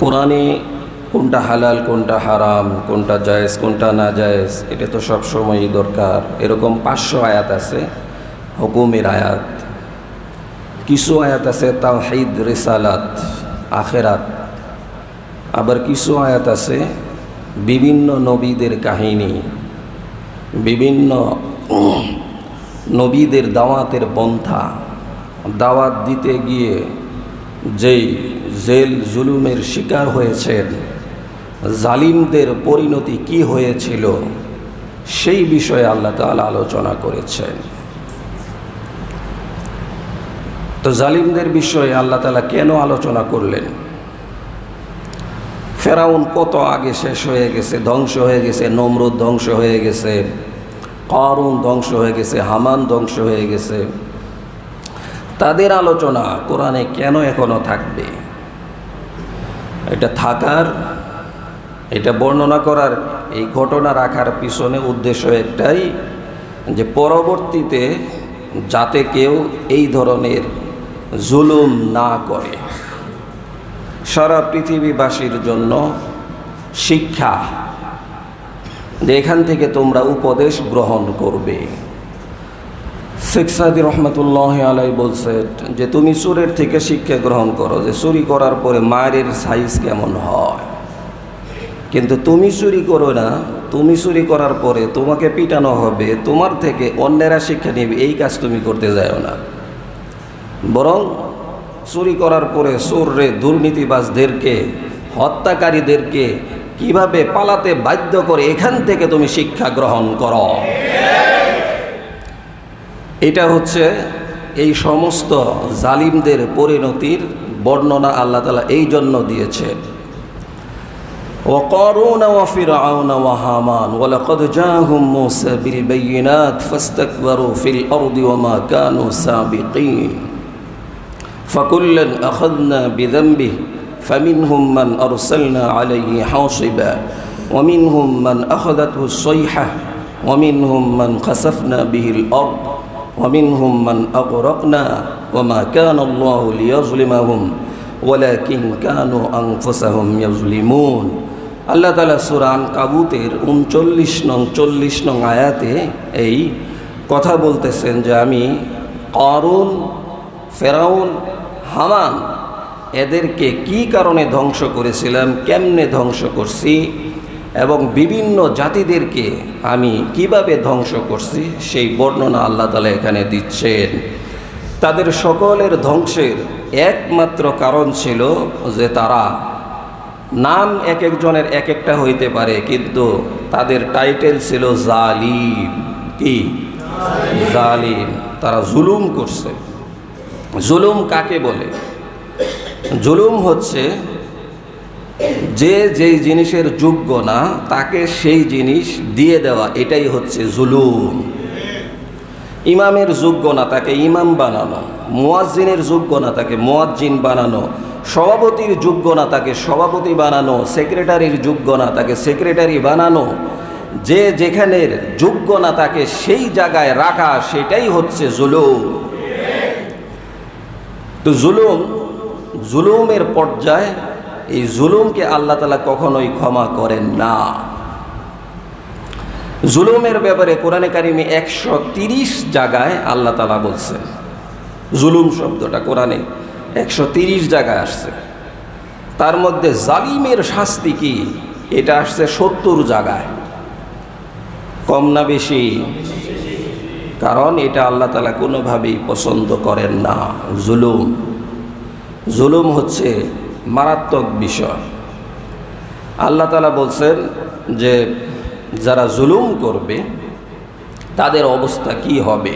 কোরআনে কোনটা হালাল কোনটা হারাম, কোনটা জায়েজ কোনটা না জায়েজ, এটা তো সব সময়ই দরকার। এরকম 500 আয়াত আছে হুকুমের আয়াত, কিছু আয়াত আছে তাওহীদ, রিসালাত, আখিরাত, আবার কিছু আয়াত আছে বিভিন্ন নবীদের কাহিনী, বিভিন্ন নবীদের দাওয়াতের পন্থা, দাওয়াত দিতে গিয়ে যেই জেল জুলুমের শিকার হয়েছেন, জালিমদের পরিণতি কি হয়েছিল সেই বিষয়ে আল্লাহ তাআলা আলোচনা করেছেন। তো জালিমদের বিষয়ে আল্লাহ তাআলা কেন আলোচনা করলেন? ফেরাউন কত আগে শেষ হয়ে গেছে, ধ্বংস হয়ে গেছে, নমরুদ ধ্বংস হয়ে গেছে, কারুন ধ্বংস হয়ে গেছে, হামান ধ্বংস হয়ে গেছে। তাদের আলোচনা কোরআনে কেন এখনো থাকবে? এটা থাকার, এটা বর্ণনা করার, এই ঘটনা রাখার পিছনে উদ্দেশ্য একটাই, যে পরবর্তীতে যাতে কেউ এই ধরনের জুলুম না করে। সারা পৃথিবীবাসীর জন্য শিক্ষা, যে এখান থেকে তোমরা উপদেশ গ্রহণ করবে। শেখ সাদি রহমতুল্লাহ আলাই বলছেন যে তুমি চোরের থেকে শিক্ষা গ্রহণ করো, যে চুরি করার পরে মায়ের সাইজ কেমন হয়, কিন্তু তুমি চুরি করো না, তুমি চুরি করার পরে তোমাকে পিটানো হবে, তোমার থেকে অন্যেরা শিক্ষা নেবে, এই কাজ তুমি করতে যাও না। বরং চুরি করার পরে চোররে, দুর্নীতিবাজদেরকে, হত্যাকারীদেরকে কিভাবে পালাতে বাধ্য করে, এখান থেকে তুমি শিক্ষা গ্রহণ করো। এটা হচ্ছে এই সমস্ত জালিমদের পরিণতির বর্ণনা আল্লাহ তাআলা এই জন্য দিয়েছেন। وقارون وفرعون وهامان ولقد جاءهم موسى بالبينات فاستكبروا في الأرض وما كانوا سابقين فكلا أخذنا بذنبه فمنهم من أرسلنا عليه حاصبا ومنهم من أخذته الصيحة ومنهم من خسفنا به الأرض ومنهم من أغرقنا وما كان الله ليظلمهم ولكن كانوا أنفسهم يظلمون। আল্লাহ তাআলা সূরা আনকাবুতের 39 নং আয়াতে এই কথা বলতেছেন যে আমি কারুন, ফেরাউন, হামান এদেরকে কি কারণে ধ্বংস করেছিলাম, কেমনে ধ্বংস করছি, এবং বিভিন্ন জাতিদেরকে আমি কিভাবে ধ্বংস করছি সেই বর্ণনা আল্লাহ তাআলা এখানে দিচ্ছেন। তাদের সকলের ধ্বংসের একমাত্র কারণ ছিল যে তারা, নাম এক একজনের এক একটা হইতে পারে, কিন্তু তাদের টাইটেল ছিল জালিম। কি? জালিম। তারা জুলুম করছে। জুলুম কাকে বলে? জুলুম হচ্ছে যে যেই জিনিসের যোগ্য না তাকে সেই জিনিস দিয়ে দেওয়া, এটাই হচ্ছে জুলুম। ইমামের যোগ্য না তাকে ইমাম বানানো, মুয়াজ্জিনের যোগ্য না তাকে মুয়াজ্জিন বানানো, সভাপতির যোগ্য না তাকে সভাপতি বানানো, সেক্রেটারির যোগ্য না তাকে সেক্রেটারি বানানো, যে যেখানের যোগ্য না তাকে সেই জায়গায় রাখা, সেটাই হচ্ছে জুলুম। তো জুলুমের পর্যায়ে এই জুলুমকে আল্লাহ তাআলা কখনোই ক্ষমা করেন না। জুলুমের ব্যাপারে কোরআনে কারিমে 130 জায়গায় আল্লাহ তাআলা বলছেন। জুলুম শব্দটা কোরআনে 130 জায়গায় আসছে। তার মধ্যে জালিমের শাস্তি কি, এটা আসছে 70 জায়গায়। কম না বেশি? কারণ এটা আল্লাহ তাআলা কোনোভাবেই পছন্দ করেন না। জুলুম হচ্ছে মারাত্মক বিষয়। আল্লাহ তাআলা বলছেন যে যারা জুলুম করবে তাদের অবস্থা কি হবে।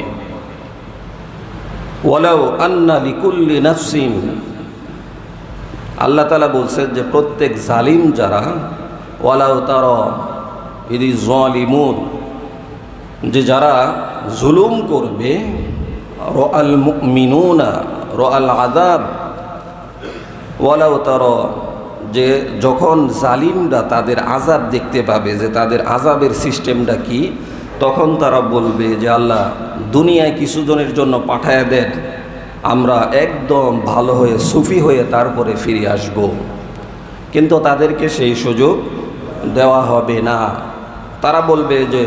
ওয়ালাউ আন্না লিকুল্লি নাফসিন, আল্লাহ তাআলা বলছেন যে প্রত্যেক জালিম যারা, ওয়ালাউ তারা ইদি যালিমুন, যে যারা জুলুম করবে, রাআল মুমিনুনা রাআল আযাব, ওয়ালাউ তারা, যে যখন জালিমরা তাদের আযাব দেখতে পাবে, যে তাদের আযাবের সিস্টেমটা কি, তখন তারা বলবে যে আল্লাহ দুনিয়ায় কিছুজনের জন্য পাঠায়া দেন, আমরা একদম ভালো হয়ে সুফি হয়ে তারপরে ফিরে আসব। কিন্তু তাদেরকে সেই সুযোগ দেওয়া হবে না। তারা বলবে যে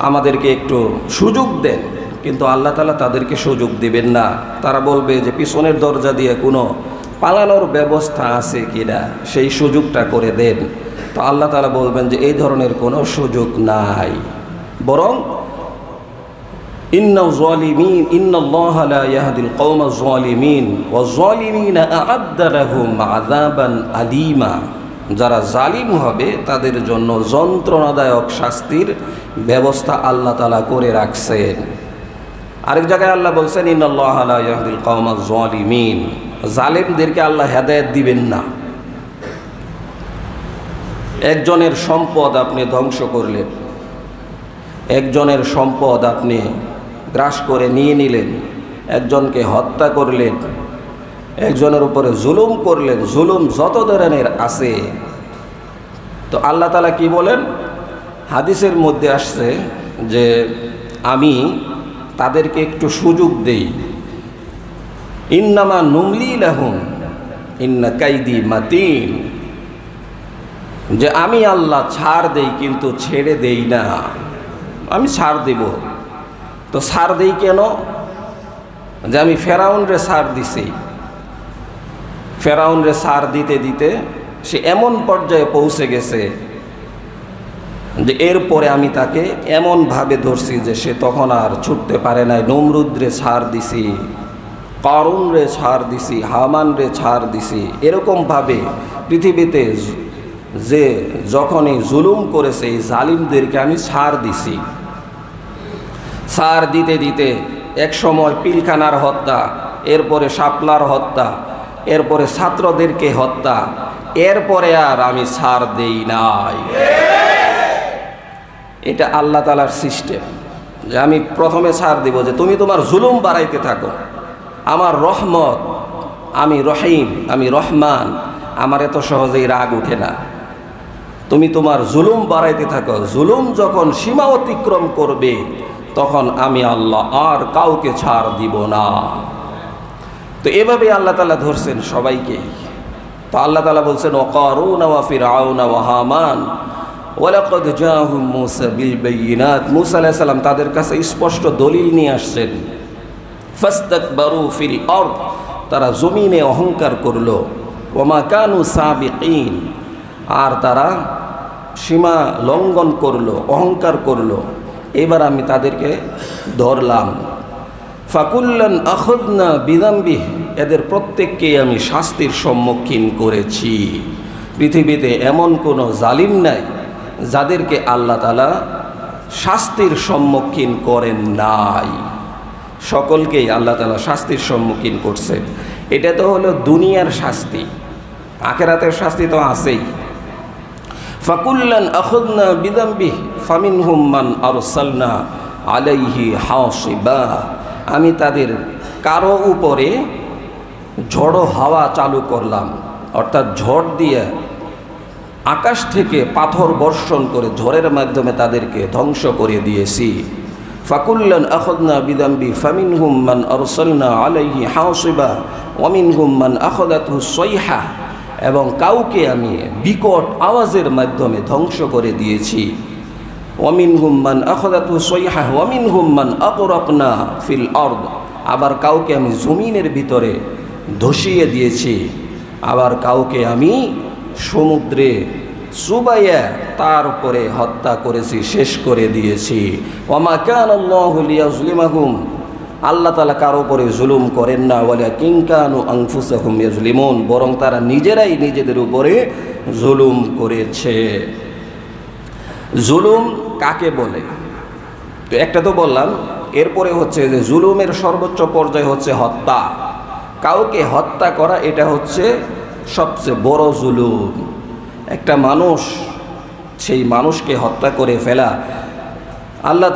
আমাদেরকে একটু সুযোগ দেন, কিন্তু আল্লাহ তাআলা তাদেরকে সুযোগ দিবেন না। তারা বলবে যে পিছনের দরজা দিয়ে কোনো পালানোর ব্যবস্থা আছে কিনা, সেই সুযোগটা করে দেন। তো আল্লাহ তাআলা বলবেন যে এই ধরনের কোনো সুযোগ নাই, বরং ইন্নাল্লাহা লা ইয়াহদিল কওমাজ যালিমিন ওয়াজ যালিমিনা আ'আদ্দা লাহুম আযাবান আলীমা। যারা জালিম হবে তাদের জন্য যন্ত্রণাদায়ক শাস্তির ব্যবস্থা আল্লাহ তাআলা করে রাখছেন। আরেক জায়গায় আল্লাহ বলছেন ইন্নাল্লাহা লা ইয়াহদিল কওমাজ যালিমিন, জালিমদেরকে আল্লাহ হেদায়েত দিবেন না। একজনের সম্পদ আপনি ধ্বংস করলেন, একজনের সম্পদ আপনি গ্রাস করে নিয়ে নিলেন, একজনকে হত্যা করলেন, একজনের উপরে জুলুম করলেন, জুলুম যত ধরনের আছে। তো আল্লাহ তাআলা কি বলেন, হাদিসের মধ্যে আসছে যে আমি তাদেরকে একটু সুযোগ দেই। ইন্নামা নুমলি লাহুম ইন্না কাইদি মাতিন, যে আমি আল্লাহ ছাড় দেই কিন্তু ছেড়ে দেই না, আমি ছাড় দেব। তো ছাড় দেই কেন? যে আমি ফেরাউনরে ছাড় দিছি, ফেরাউনরে ছাড় দিতে দিতে সে এমন পর্যায়ে পৌঁছে গেছে যে এরপরে আমি তাকে এমনভাবে ধরছি যে সে তখন আর ছুটতে পারে নাই। নমরুদরে ছাড় দিছি, কারুনরে ছাড় দিছি, হামানরে ছাড় দিছি। এরকমভাবে পৃথিবীতে যে যখনই জুলুম করেছে এই জালিমদেরকে আমি ছাড় দিছি। ছাড় দিতে দিতে এক সময় পিলখানার হত্যা, এরপরে শাপলার হত্যা, এরপরে ছাত্রদেরকে হত্যা, এরপরে আর আমি ছাড় দেই নাই। এটা আল্লাহ তাআলার সিস্টেম, যে আমি প্রথমে ছাড় দিব যে তুমি তোমার জুলুম বাড়াইতে থাকো, আমার রহমত, আমি রহিম, আমি রহমান, আমার এত সহজেই রাগ উঠে না। তুমি তোমার জুলুম বাড়াইতে থাকো, জুলুম যখন সীমা অতিক্রম করবে তখন আমি আল্লাহ আর কাউকে ছাড় দিব না। তো এভাবে আল্লাহ তাআলা ধরছেন সবাইকে। তো আল্লাহ তাআলা বলছেন ওয়া কারুন ওয়া ফিরআউন ওয়া হামান ওয়ালাকাদ জাআহুম মূসা বিল বায়িনাত। মূসা আলাইহিস সালাম তাদের কাছে স্পষ্ট দলিল নিয়ে আসছেন। ফাস্তাকবারু ফিল আরদ, তারা জমিনে অহংকার করলো। ওয়া মা কানু সাবিকিন, আর তারা সীমা লঙ্ঘন করলো, অহংকার করলো। এবার আমি তাদেরকে ধরলাম। ফাকুল্লান আখাযনা বিযামবিহি, এদের প্রত্যেককেই আমি শাস্তির সম্মুখীন করেছি। পৃথিবীতে এমন কোনো জালিম নাই যাদেরকে আল্লাহ তাআলা শাস্তির সম্মুখীন করেন নাই। সকলকেই আল্লাহ তাআলা শাস্তির সম্মুখীন করছেন। এটা তো হলো দুনিয়ার শাস্তি, আখিরাতের শাস্তি তো আছেই। ফাকুল্লান আখাযনা বিযামবিহি ফামিনহুম মান আরসালনা আলাইহি হাসিবা, আমি তাদের কারো উপরে ঝড়ো হাওয়া চালু করলাম, অর্থাৎ ঝড় দিয়ে আকাশ থেকে পাথর বর্ষণ করে ঝড়ের মাধ্যমে তাদেরকে ধ্বংস করে দিয়েছি। ফাকুল্লান আখাযনা বিযামবিহি ফামিনহুম মান আরসালনা আলাইহি হাসিবা ওয়া মিনহুম মান আখাযাতহু সাইহা, এবং কাউকে আমি বিকট আওয়াজের মাধ্যমে ধ্বংস করে দিয়েছি। ওয়া মিনহুম মান আখাযাতহু সাইহা ওয়া মিনহুম মান আগরাকনা ফিল আরদ, আবার কাউকে আমি জমিনের ভিতরে ধসিয়ে দিয়েছি, আবার কাউকে আমি সমুদ্রে চুবাইয়া তারপরে হত্যা করেছি, শেষ করে দিয়েছি। ওয়া মা কানাল্লাহু লিয়াযলিমাহুম, আল্লাহ তাআলা কারো উপরে জুলুম করেন না। ওয়ালাকিন কানু আনফুসাহুম ইয়াজলিমুন, বরং তারা নিজেরাই নিজেদের উপরে জুলুম করেছে। জুলুম কাকে বলে? তো একটা তো বললাম, এরপরে হচ্ছে যে জুলুমের সর্বোচ্চ পর্যায় হচ্ছে হত্যা। কাউকে হত্যা করা, এটা হচ্ছে সবচেয়ে বড় জুলুম। একটা মানুষ, সেই মানুষকে হত্যা করে ফেলা। আল্লাহ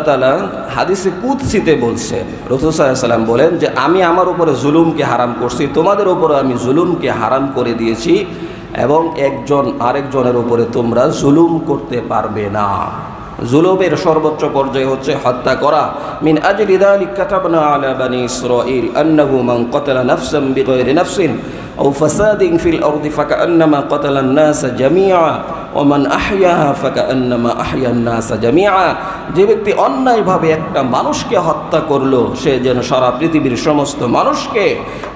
তাআলা হাদিসে কুদসিতে বলছেন, রাসূল সাল্লাল্লাহু আলাইহি ওয়াসাল্লাম বলেন যে আমি আমার উপরে জুলুমকে হারাম করছি, তোমাদের উপরে আমি জুলুমকে হারাম করে দিয়েছি, এবং একজন আরেকজনের উপরে তোমরা জুলুম করতে পারবে না। জুলুমের সর্বোচ্চ পর্যায়ে হচ্ছে হত্যা করা। মিন আজলি যালিকা কাতাবনা আলা বানি ইসরাঈল আন্নাহু মান কাতালা নাফসান বিগাইরি নাফসিন আও ফাসাদিন ফিল আরদি ফাকান্নামা কাতালান নাস জামিআ ওয়া মান আহইয়াহা ফাকান্নামা আহইয়ান নাস জামিআ। যে ব্যক্তি অন্যায়ভাবে একটা মানুষকে হত্যা করলো সে যেন সারা পৃথিবীর সমস্ত মানুষকে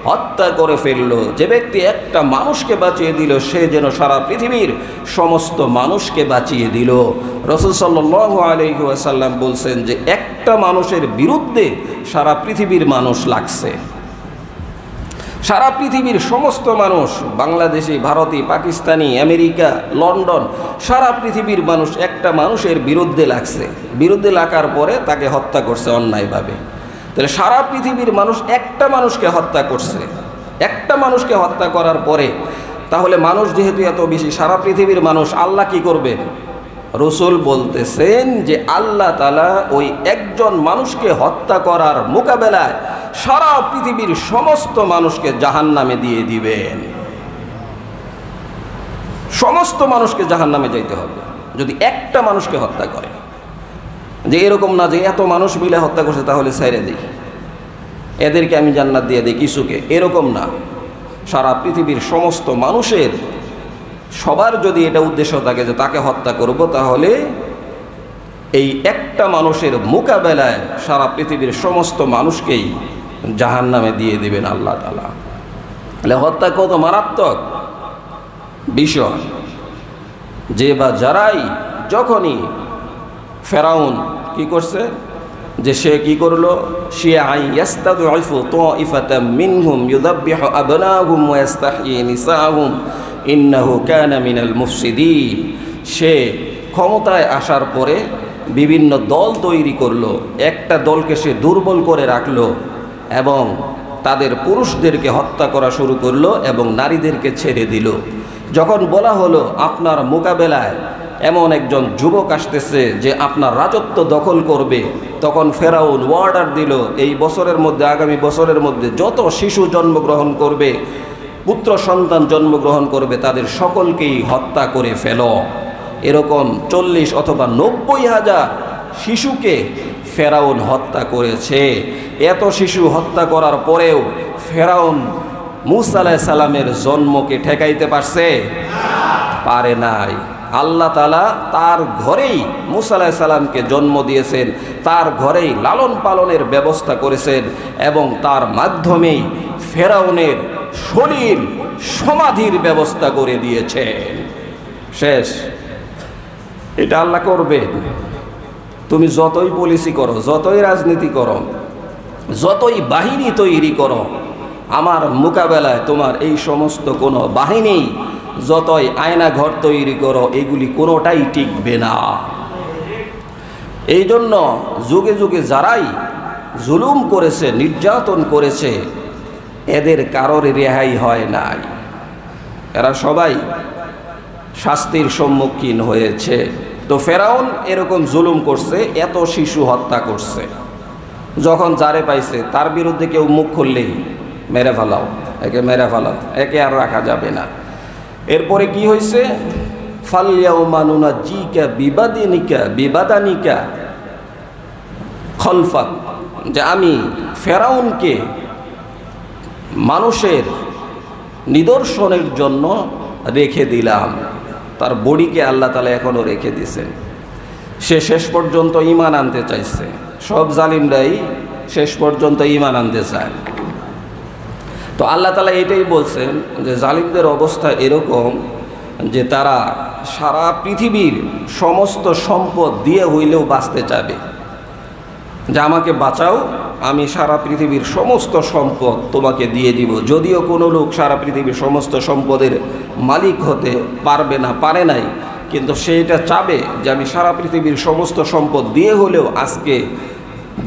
হত্যা করে ফেললো। যে ব্যক্তি একটা মানুষকে বাঁচিয়ে দিল সে যেন সারা পৃথিবীর সমস্ত মানুষকে বাঁচিয়ে দিল। রাসূল সাল্লাল্লাহু আলাইহি ওয়াসাল্লাম বলছেন যে একটা মানুষের বিরুদ্ধে সারা পৃথিবীর মানুষ লাগছে। সারা পৃথিবীর সমস্ত মানুষ, বাংলাদেশি, ভারতী, পাকিস্তানি, আমেরিকা, লন্ডন, সারা পৃথিবীর মানুষ একটা মানুষের বিরুদ্ধে লাগছে। বিরুদ্ধে লাগার পরে তাকে হত্যা করছে অন্যায়ভাবে। তাহলে সারা পৃথিবীর মানুষ একটা মানুষকে হত্যা করছে। একটা মানুষকে হত্যা করার পরে তাহলে মানুষ যেহেতু এত বেশি, সারা পৃথিবীর মানুষ, আল্লাহ কি করবেন? রসুল বলতেছেন যে আল্লাহ তাআলা ওই একজন মানুষকে হত্যা করার মোকাবেলায় সারা পৃথিবীর সমস্ত মানুষকে জাহান্নামে দিয়ে দিবেন। সমস্ত মানুষকে জাহান্নামে যাইতে হবে যদি একটা মানুষকে হত্যা করে। যে এরকম না যে এত মানুষ মিলে হত্যা করছে তাহলে ছেড়ে দিই, এদেরকে আমি জান্নাত দিয়ে দিই কিছুকে, এরকম না। সারা পৃথিবীর সমস্ত মানুষের সবার যদি এটা উদ্দেশ্য থাকে যে তাকে হত্যা করব, তাহলে এই একটা মানুষের মোকাবেলায় সারা পৃথিবীর সমস্ত মানুষকেই জাহান্নামে দিয়ে দিবেন আল্লাহ তাআলা। তাহলে হত্যা কত মারাত্মক বিষয়। যে বা যারাই, যখনই ফেরাউন কি করছে, যে সে কি করলো, শিয়াআন ইয়াস্তাদঈফু তাঈফাতাম মিনহুম ইউযাব্বিহু আবনাহুম ওয়া ইস্তাহয়ী নিসাআহুম ইন্নাহু কানা মিনাল মুফসিদিন। সে ক্ষমতায় আসার পরে বিভিন্ন দল তৈরি করলো, একটা দলকে সে দুর্বল করে রাখলো এবং তাদের পুরুষদেরকে হত্যা করা শুরু করলো এবং নারীদেরকে ছেড়ে দিল। যখন বলা হলো আপনার মোকাবেলায় এমন একজন যুবক আসতেছে যে আপনার রাজত্ব দখল করবে, তখন ফেরাউন অর্ডার দিল এই বছরের মধ্যে, আগামী বছরের মধ্যে যত শিশু জন্মগ্রহণ করবে, পুত্র সন্তান জন্মগ্রহণ করবে, তাদের সকলকেই হত্যা করে ফেলো। এরকম 40 অথবা 90,000 শিশুকে ফেরাউন হত্যা করেছে। এত শিশু হত্যা করার পরেও ফেরাউন মূসা আলাইহিস সালামের জন্মকে ঠেকাইতে পারছে? পারে নাই। আল্লাহ তাআলা তার ঘরেই মূসা আলাইহিস সালামকে জন্ম দিয়েছেন, তার ঘরেই লালন পালনের ব্যবস্থা করেছেন এবং তার মাধ্যমেই ফেরাউনের শরীর সমাধির ব্যবস্থা করে দিয়েছেন। শেষ। এটা আল্লাহ করবেন। তুমি যতই পলিসি করো, যতই রাজনীতি করো, যতই বাহিনী তৈরি করো, আমার মোকাবেলায় তোমার এই সমস্ত কোনো বাহিনী, যতই আয়না ঘর তৈরি করো, এগুলি কোনোটাই টিকবে না। এই জন্য যুগে যুগে যারাই জুলুম করেছে, নির্যাতন করেছে, এদের কারোর রেহাই হয় নাই। এরা সবাই শাস্তির সম্মুখীন হয়েছে। তো ফেরাউন এরকম জুলুম করছে, এত শিশু হত্যা করছে। যখন যারে পাইছে তার বিরুদ্ধে কেউ মুখ খুললেই মেরে ফেলাও, একে মেরে ফেলাও, একে আর রাখা যাবে না। এরপরে কি হয়েছে, ফালইয়াউমা নুনাজ্জিকা বিবাদানিকা খলফাক, যে আমি ফেরাউনকে মানুষের নিদর্শনের জন্য রেখে দিলাম। তার বডিকে আল্লাহ তাআলা এখনও রেখে দিয়েছেন। সে শেষ পর্যন্ত ঈমান আনতে চাইছে। সব জালিমরাই শেষ পর্যন্ত ঈমান আনতে চায়। তো আল্লাহ তাআলা এটাই বলছেন যে জালিমদের অবস্থা এরকম যে তারা সারা পৃথিবীর সমস্ত সম্পদ দিয়ে হইলেও বাঁচতে চাবে, যে আমাকে বাঁচাও, আমি সারা পৃথিবীর সমস্ত সম্পদ তোমাকে দিয়ে দিব। যদিও কোনো লোক সারা পৃথিবীর সমস্ত সম্পদের মালিক হতে পারবে না, পারে নাই, কিন্তু সে এটা চাবে যে আমি সারা পৃথিবীর সমস্ত সম্পদ দিয়ে হলেও আজকে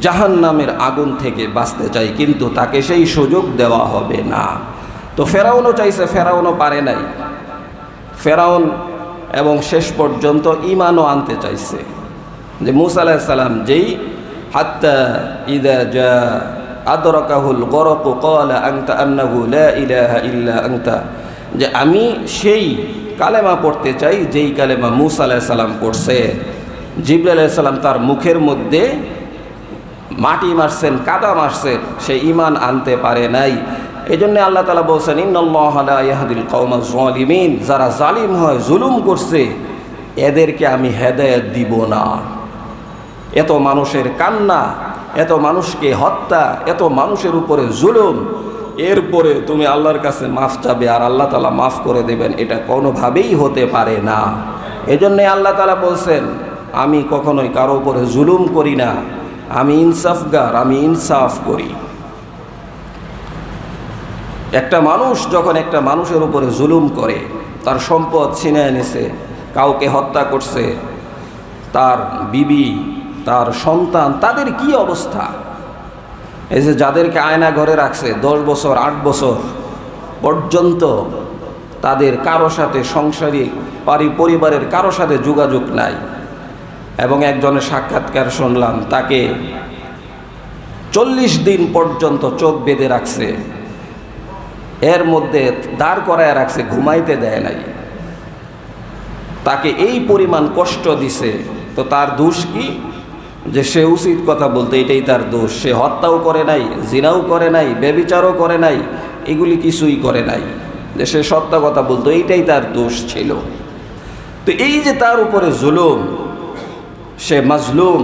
জাহান্নামের আগুন থেকে বাঁচতে চাই, কিন্তু তাকে সেই সুযোগ দেওয়া হবে না। তো ফেরাউনও চাইছে, ফেরাউনও পারে নাই। ফেরাউন এবং শেষ পর্যন্ত ঈমানও আনতে চাইছে। যে মূসা আলাইহিস সালাম যেই হাত্তা ইযা জা আদরাকাহুল গরকু ক্বালা আনতা আন্নাহু লা ইলাহা ইল্লা আনতা, যে আমি সেই কালেমা পড়তে চাই যেই কালেমা মূসা আলাইহিস সালাম পড়ছে। জিবরাইল আলাইহিস সালাম তার মুখের মধ্যে মাটি মারছেন, কাদা মারছেন, সে ঈমান আনতে পারে নাই। এই জন্য আল্লাহ তাআলা বলছেন, ইন্নাল্লাহা লা ইয়াহদিল কওমাজ যালিমিন, যারা জালিম হয়, জুলুম করছে, এদেরকে আমি হেদায়েত দিব না। এত মানুষের কান্না, এত মানুষকে হত্যা, এত মানুষের উপরে জুলুম, এরপরে তুমি আল্লাহর কাছে মাফ চাবে আর আল্লাহ তাআলা মাফ করে দেবেন, এটা কোনোভাবেই হতে পারে না। এজন্যই আল্লাহ তাআলা বলছেন, আমি কখনোই কারো উপরে জুলুম করি না, আমি ইনসাফগার, আমি ইনসাফ করি। একটা মানুষ যখন একটা মানুষের উপরে জুলুম করে, তার সম্পদ ছিনিয়ে নিছে, কাউকে হত্যা করছে, তার বিবি, তার সন্তান, তাদের কি অবস্থা? এই যে যাদেরকে আয়না ঘরে রাখছে 10 বছর 8 বছর পর্যন্ত, তাদের কারো সাথে সংসারিক পরিবারের কারো সাথে যোগাযোগ নাই, এবং একজনের সাক্ষাৎকার শুনলাম, তাকে 40 দিন পর্যন্ত চোখ বেঁধে রাখছে, এর মধ্যে দাঁড় করায় রাখছে, ঘুমাইতে দেয় নাই, তাকে এই পরিমাণ কষ্ট দিছে। তো তার দোষ কি? যে সে উচিত কথা বলতে, এটাই তার দোষ। সে হত্যাও করে নাই, জিনাও করে নাই, ব্যভিচারও করে নাই, এগুলি কিছুই করে নাই, যে সে সত্য কথা বলতো, এইটাই তার দোষ ছিল। তো এই যে তার উপরে জুলুম, সে মাজলুম,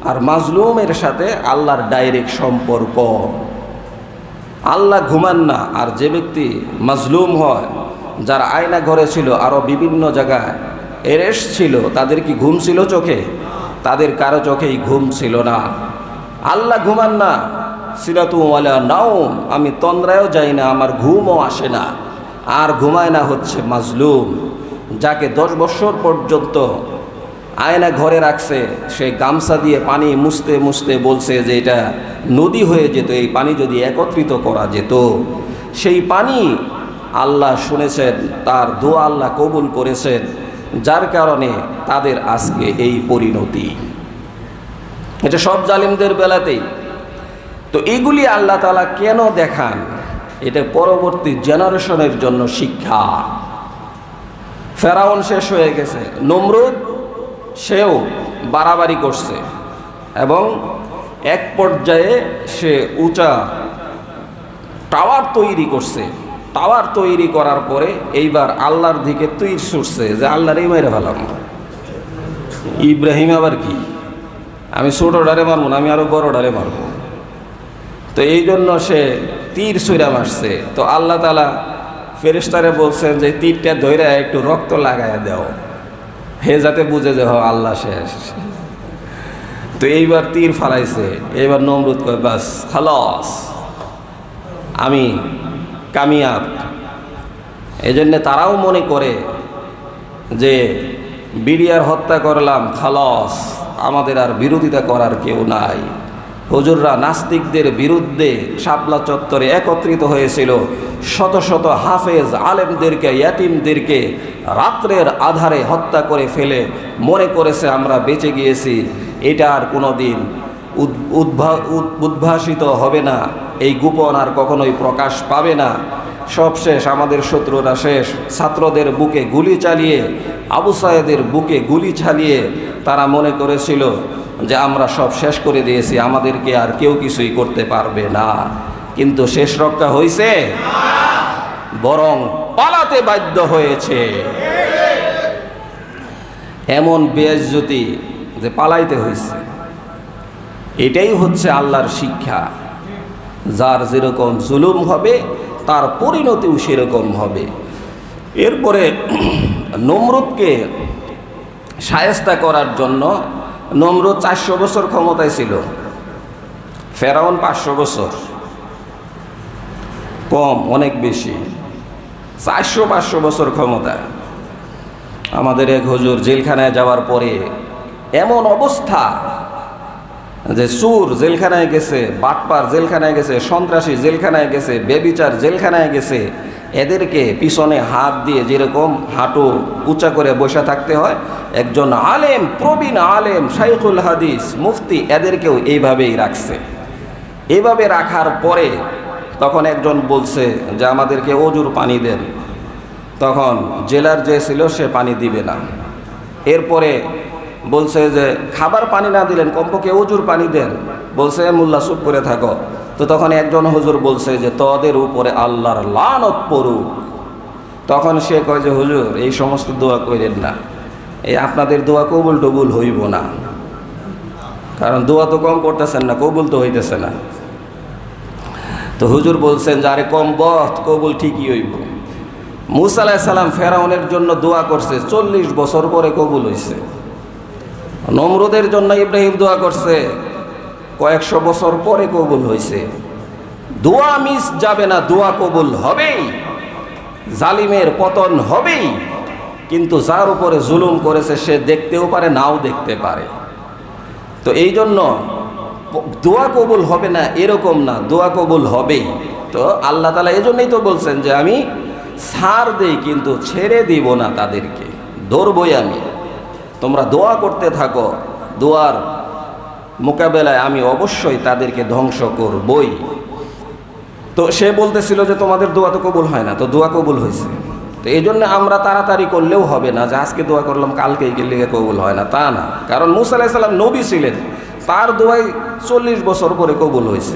আর মাজলুমের সাথে আল্লাহর ডাইরেক্ট সম্পর্ক। আল্লাহ ঘুমান না, আর যে ব্যক্তি মাজলুম হয়, যারা আয়না ঘরে ছিল, আরও বিভিন্ন জায়গায় এরেস্ট ছিল, তাদের কি ঘুম ছিল চোখে? তাদের কারো চোখেই ঘুম ছিল না। আল্লাহ ঘুমান না, সিরাতু ওয়ালা নাওম, আমি তন্দ্রায়ও যাই না, আমার ঘুমও আসে না। আর ঘুমায় না হচ্ছে মাজলুম, যাকে 10 বছর পর্যন্ত আয়না ঘরে রাখছে, সে গামছা দিয়ে পানি মুছতে মুছতে বলছে যে এটা নদী হয়ে যেত, এই পানি যদি একত্রিত করা যেত। সেই পানি আল্লাহ শুনেছেন, তার দোয়া আল্লাহ কবুল করেছেন, যার কারণে তাদের আজকে এই পরিণতি। এটা সব জালিমদের বেলাতেই। তো এইগুলি আল্লাহ তাআলা কেন দেখান? এটা পরবর্তী জেনারেশনের জন্য শিক্ষা। ফেরাউন শেষ হয়ে গেছে, নমরুদ সেও বাড়াবাড়ি করছে, এবং এক পর্যায়ে সে উঁচা টাওয়ার তৈরি করছে। টাওয়ার তৈরি করার পরে এইবার আল্লাহর দিকে তীর ছুটছে, যে আল্লাহরই মেরে ফেলাম। ইব্রাহিম আবার কি, আমি ছোট ডারে মারবো না, আমি আরো বড় ডারে মারবো। তো এই জন্য সে তীর ছুঁড়া মারছে। তো আল্লাহ তাআলা ফেরেশতারে বলছেন যে তীরটা ধইরা একটু রক্ত লাগাইয়া দাও, হে যাতে বুঝে যে আল্লাহ শেষ। তো এইবার তীর ফালাইছে। এইবার নমরুদ কয়, বাস খালাস, আমি কামিয়াব। এই জন্যে তারাও মনে করে যে বিডিআর হত্যা করলাম, খালাস, আমাদের আর বিরোধিতা করার কেউ নাই। হুজুররা নাস্তিকদের বিরুদ্ধে শাপলা চত্বরে একত্রিত হয়েছিল, শত শত হাফেজ আলেমদেরকে, ইয়াতিমদেরকে রাত্রের আধারে হত্যা করে ফেলে মনে করেছে আমরা বেঁচে গিয়েছি, এটা আর কোনো দিন উদ্ভাসিত হবে না, এই গোপন আর কখনোই প্রকাশ পাবে না। সব শেষ, আমাদের শত্রুরা শেষ। ছাত্রদের বুকে গুলি চালিয়ে, আবু সায়েদের বুকে গুলি চালিয়ে তারা মনে করেছিল যে আমরা সব শেষ করে দিয়েছি, আমাদেরকে আর কেউ কিছুই করতে পারবে না। কিন্তু শেষ রক্ষা হয়েছে, বরং পালাতে বাধ্য হয়েছে। এমন বেইজ্জতি যে পালাইতে হয়েছে। এটাই হচ্ছে আল্লাহর শিক্ষা। যার যেরকম জুলুম হবে, তার পরিণতিও সেরকম হবে। এরপরে নমরুদকে শায়েস্তা করার জন্য, নমরুদ 400 বছর ক্ষমতায় ছিল, ফেরাউন 500 বছর। কম, অনেক বেশি। 400-500 বছর ক্ষমতা। আমাদের এক হুজুর জেলখানায় যাওয়ার পরে এমন অবস্থা যে চোর জেলখানায় গেছে, বাটপার জেলখানায় গেছে, সন্ত্রাসী জেলখানায় গেছে, বেবিচার জেলখানায় গেছে, এদেরকে পিছনে হাত দিয়ে যেরকম হাঁটু উঁচা করে বসে থাকতে হয়, একজন আলেম, প্রবীণ আলেম, শাইখুল হাদিস, মুফতি, এদেরকেও এইভাবেই রাখছে। এইভাবে রাখার পরে তখন একজন বলছে যে আমাদেরকে অজুর পানি দেন। তখন জেলার যে ছিল সে পানি দিবে না। এরপরে বলছে যে খাবার পানি না দিলেন, কমপক্ষে অজুর পানি দেন। বলছে মোল্লা চুপ করে থাকো। তো তখন একজন হুজুর বলছে যে তোদের উপরে আল্লাহর লানত পড়ুক। তখন সে কয় যে হুজুর এই সমস্ত দোয়া করেন না, এই আপনাদের দোয়া কবুল টবুল হইব না, কারণ দোয়া তো কম করতেছেন না, কবুল তো হইতেছে না। তো হুজুর বলছেন যে আরে কম বথ, কবুল ঠিকই হইব। মূসা আলাইহিস সালাম ফেরাউনের জন্য দোয়া করছে, 40 বছর পরে কবুল হইছে। নমরুদের জন্য ইব্রাহিম দোয়া করছে, কয়েকশো বছর পরে কবুল হইছে। দোয়া মিস যাবে না, দোয়া কবুল হবেই, জালিমের পতন হবেই। কিন্তু যার উপরে জুলুম করেছে সে দেখতেও পারে, নাও দেখতে পারে। তো এই জন্য দোয়া কবুল হবে না এরকম না, দোয়া কবুল হবেই। তো আল্লাহ তাআলা এই জন্যই তো বলছেন যে আমি ছাড় দেই কিন্তু ছেড়ে দিব না, তাদেরকে ধরবই আমি। তোমরা দোয়া করতে থাকো, দোয়ার মোকাবেলায় আমি অবশ্যই তাদেরকে ধ্বংস করবই। তো সে বলতেছিল যে তোমাদের দোয়া তো কবুল হয় না, তো দোয়া কবুল হয়েছে। তো এই জন্য আমরা তাড়াতাড়ি করলেও হবে না যে আজকে দোয়া করলাম কালকেই গেলে কবুল হয় না, তা না। কারণ মূসা আলাইহিস সালাম নবী ছিলেন, তার দোয়াই 40 বছর পরে কবুল হয়েছে।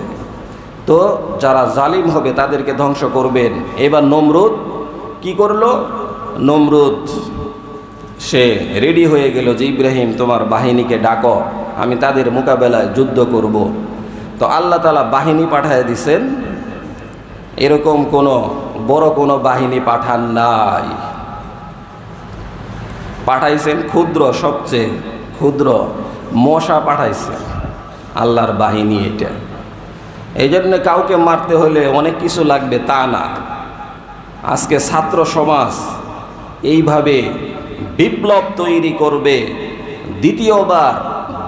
তো যারা জালিম হবে তাদেরকে ধ্বংস করবেন। এবার নমরুদ কি করলো? নমরুদ সে রেডি হয়ে গেল যে ইব্রাহিম তোমার বাহিনীকে ডাকো, আমি তাদের মোকাবেলায় যুদ্ধ করব। তো আল্লাহ তাআলা বাহিনী পাঠায় দিছেন, এরকম বড় কোনো বাহিনী পাঠান নাই, পাঠাইছেন ক্ষুদ্র, সবচেয়ে ক্ষুদ্র মশা পাঠাইছেন আল্লাহর বাহিনী। এটা এই জন্য কাউকে মারতে হলে অনেক কিছু লাগবে তা না। আজকে ছাত্র সমাজ এইভাবে বিপ্লব তৈরি করবে, দ্বিতীয়বার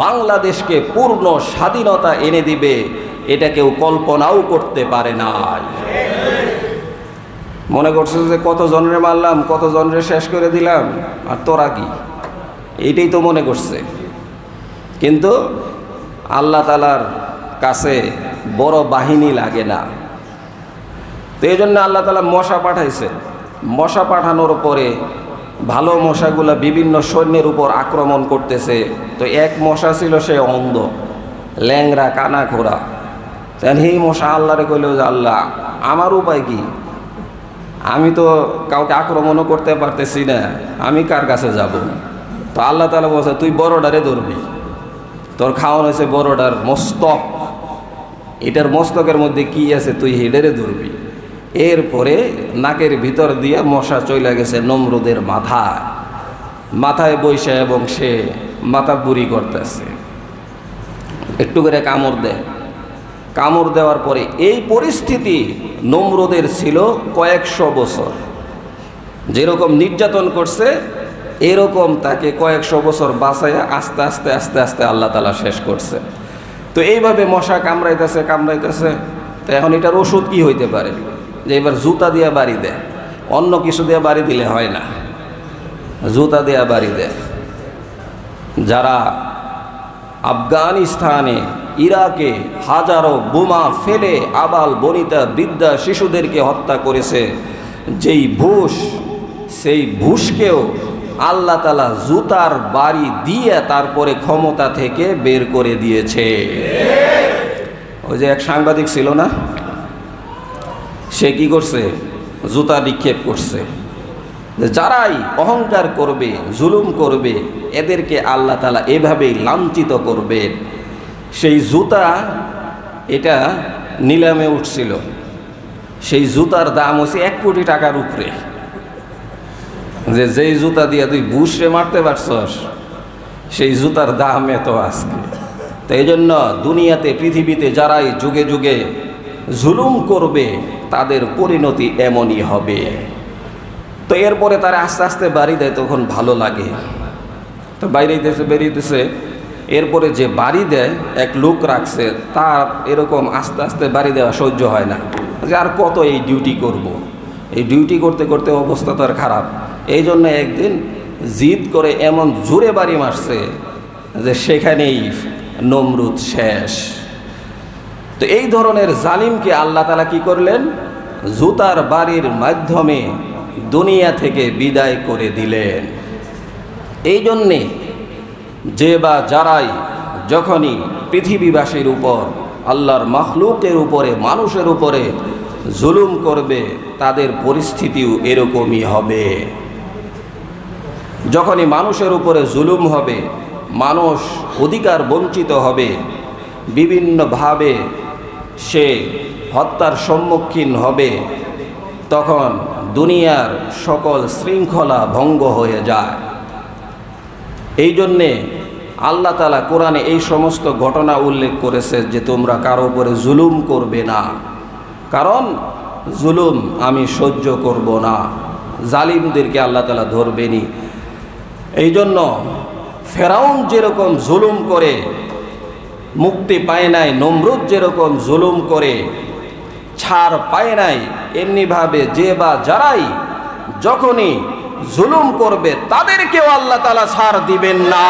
বাংলাদেশকে পূর্ণ স্বাধীনতা এনে দিবে, এটা কেউ কল্পনাও করতে পারে নাই। মনে করছে যে কত জনরে মারলাম, কত জনরে শেষ করে দিলাম, আর তোরা কি, এইটাই তো মনে করছে। কিন্তু আল্লাহ তাআলার কাছে বড় বাহিনী লাগে না। তো এই জন্য আল্লাহ তাআলা মশা পাঠাইছে। মশা পাঠানোর পরে ভালো মশাগুলা বিভিন্ন সৈন্যের উপর আক্রমণ করতেছে। তো এক মশা ছিল সে অন্ধ, ল্যাংরা, কানা খোরা। তাহলে এই মশা আল্লাহরে কইল যে আল্লাহ আমার উপায় কি, আমি তো কাউকে আক্রমণও করতে পারতেছি না, আমি কার কাছে যাব? তো আল্লাহ তাআলা বলছে তুই বড়ডারে ধরবি, তোর খাওয়ানো হয়েছে বড়ডার মস্তক, এটার মস্তকের মধ্যে কি আছে তুই হেডেরে ধরবি। এরপরে নাকের ভিতর দিয়ে মশা চলে গেছে নমরুদের মাথায় বইসা, এবং সে মাথা বুড়ি করতেছে, একটু করে কামড় দেয়। কামড় দেওয়ার পরে এই পরিস্থিতি নমরুদের ছিল কয়েকশো বছর। যেরকম নির্যাতন করছে এরকম তাকে কয়েকশো বছর বাঁচাইয়া আস্তে আস্তে আস্তে আস্তে আল্লাহ তাআলা শেষ করছে। তো এইভাবে মশা কামড়াইতেছে। তো এখন এটার ওষুধ কি হইতে পারে? যে এবার জুতা দিয়ে বাড়ি দেয়, অন্য কিছু দিয়ে বাড়ি দিলে হয় না, জুতা দিয়ে বাড়ি দেয়। যারা আফগানিস্তানে, ইরাকে হাজারো বোমা ফেলে আবাল বনিতা বৃদ্ধা শিশুদেরকে হত্যা করেছে, যেই ভুষ, সেই ভুষকেও আল্লাহ তাআলা জুতার বাড়ি দিয়ে তারপরে ক্ষমতা থেকে বের করে দিয়েছে। ওই যে এক সাংবাদিক ছিল না, সে কি করছে? জুতা নিক্ষেপ করছে। যারাই অহংকার করবে, জুলুম করবে, এদেরকে আল্লাহ তাআলা এভাবেই লাঞ্ছিত করবেন। সেই জুতা এটা নিলামে উঠছিল, সেই জুতার দাম হচ্ছে 1 কোটি টাকার উপরে। যেই জুতা দিয়ে তুই বুশরে মারতে পারছস, সেই জুতার দাম এত আজকে। তো এই জন্য দুনিয়াতে, পৃথিবীতে যারাই যুগে যুগে জুলুম করবে তাদের পরিণতি এমনই হবে। তো এরপরে তারা আস্তে আস্তে বাড়ি দেয়, তখন ভালো লাগে। তো বেরিয়েতেছে। এরপরে যে বাড়ি দেয়, এক লোক রাখছে, তার এরকম আস্তে আস্তে বাড়ি দেওয়া সহ্য হয় না, যে আর কত এই ডিউটি করব। এই ডিউটি করতে করতে অবস্থা তার খারাপ। এই জন্য একদিন জিদ করে এমন জোরে বাড়ি মারছে যে সেখানেই নমরুদ শেষ। তো এই ধরনের জালিমকে আল্লাহ তাআলা কি করলেন? জুতার বাড়ির মাধ্যমে দুনিয়া থেকে বিদায় করে দিলেন। এই জন্যে যে বা যারাই যখনই পৃথিবীবাসীর উপর আল্লাহর মাখলুকের উপরে, মানুষের উপরে জুলুম করবে, তাদের পরিস্থিতিও এরকমই হবে। যখনই মানুষের উপরে জুলুম হবে, মানুষ অধিকার বঞ্চিত হবে, বিভিন্নভাবে সে হত্যার সম্মুখীন হবে, তখন দুনিয়ার সকল শৃঙ্খলা ভঙ্গ হয়ে যায়। এই জন্যে আল্লাহ তাআলা কোরআনে এই সমস্ত ঘটনা উল্লেখ করেছে যে তোমরা কারো উপরে জুলুম করবে না, কারণ জুলুম আমি সহ্য করব না, জালিমদেরকে আল্লাহ তাআলা ধরবেনি। এই জন্য ফেরাউন যেরকম জুলুম করে মুক্তি পায় নাই, নমরুদ যেরকম জুলুম করে ছাড় পায় নাই, এমনিভাবে যে বা যারাই যখনই জুলুম করবে তাদেরকেও আল্লাহ তাআলা ছাড় দিবেন না,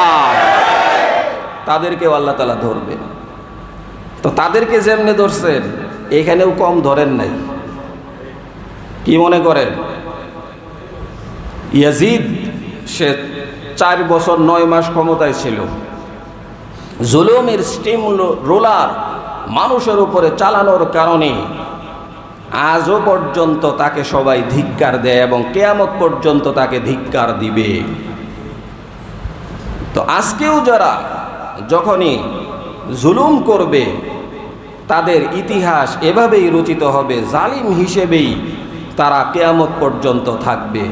তাদেরকেও আল্লাহ তাআলা ধরবেন। তো তাদেরকে যেমনি ধরছেন এখানেও কম ধরেন নাই। কি মনে করেন? ইয়াজিদ সে 4 বছর 9 মাস ক্ষমতায় ছিল, জুলুমের স্টিম রোলার মানুষের উপরে চালানোর কারণে আজও পর্যন্ত তাকে সবাই ধিক্কার দেয় এবং কিয়ামত পর্যন্ত তাকে ধিক্কার দিবে। তো আজকেও যারা যখনই জুলুম করবে তাদের ইতিহাস এভাবেই রচিত হবে, জালিম হিসেবেই তারা কিয়ামত পর্যন্ত থাকবে।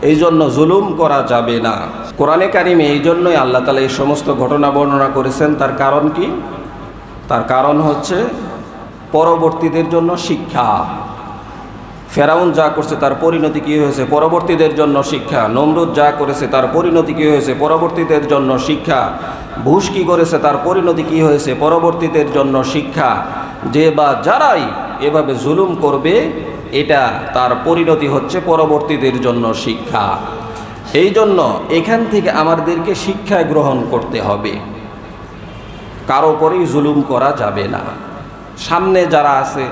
এই জন্য জুলুম করা যাবে না। কোরআনে কারিমে এই জন্যই আল্লাহ তাআলা এই সমস্ত ঘটনা বর্ণনা করেছেন। তার কারণ কি? তার কারণ হচ্ছে পরবর্তীদের জন্য শিক্ষা। ফেরাউন যা করছে তার পরিণতি কী হয়েছে? পরবর্তীদের জন্য শিক্ষা। নমরুদ যা করেছে তার পরিণতি কী হয়েছে? পরবর্তীদের জন্য শিক্ষা। বুশ কী করেছে তার পরিণতি কী হয়েছে? পরবর্তীদের জন্য শিক্ষা। যে বা যারাই এভাবে জুলুম করবে এটা তার পরিণতি হচ্ছে পরবর্তীদের জন্য শিক্ষা। এই জন্য এখান থেকে আমাদেরকে শিক্ষা গ্রহণ করতে হবে, কারো উপরেই জুলুম করা যাবে না। সামনে যারা আছে,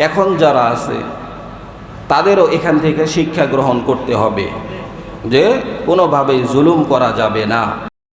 এখন যারা আছে, তাদেরও এখান থেকে শিক্ষা গ্রহণ করতে হবে যে কোনোভাবেই জুলুম করা যাবে না।